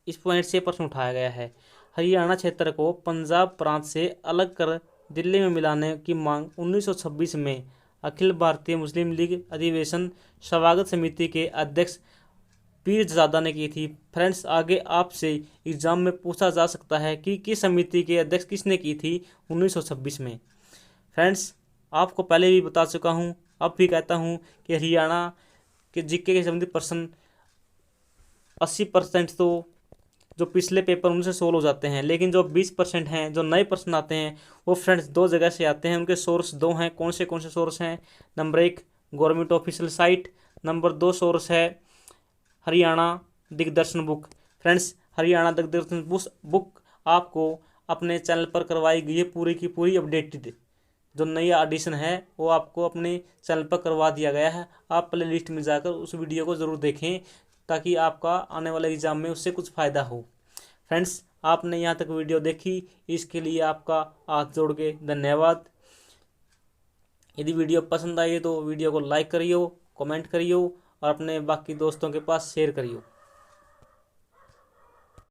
इस पॉइंट से प्रश्न उठाया गया है। हरियाणा क्षेत्र को पंजाब प्रांत से अलग कर दिल्ली में मिलाने की मांग 1926 में अखिल भारतीय मुस्लिम लीग अधिवेशन स्वागत समिति के अध्यक्ष पीरजादा ने की थी। फ्रेंड्स आगे आपसे एग्जाम में पूछा जा सकता है कि किस समिति के अध्यक्ष किसने की थी 1926 में। फ्रेंड्स आपको पहले भी बता चुका हूं, अब भी कहता हूं कि हरियाणा के जीके के संबंधित प्रश्न 80% तो जो पिछले पेपर उनसे सोल्व हो जाते हैं, लेकिन जो 20% हैं जो नए प्रश्न आते हैं वो फ्रेंड्स दो जगह से आते हैं। उनके सोर्स दो हैं। कौन से सोर्स हैं? Number 1 government official site, number 2 source है हरियाणा दिग्दर्शन बुक। फ्रेंड्स हरियाणा दिग्दर्शन बुक आपको अपने चैनल पर करवाई गई है, पूरी की पूरी अपडेटेड। जो नई एडिशन है वो आपको अपने चैनल पर करवा दिया गया है। आप प्ले लिस्ट में जाकर उस वीडियो को ज़रूर देखें ताकि आपका आने वाले एग्जाम में उससे कुछ फ़ायदा हो। फ्रेंड्स आपने यहाँ तक वीडियो देखी, इसके लिए आपका हाथ जोड़ के धन्यवाद। यदि वीडियो पसंद आई तो वीडियो को लाइक करियो, कमेंट करियो और अपने बाकी दोस्तों के पास शेयर करियो।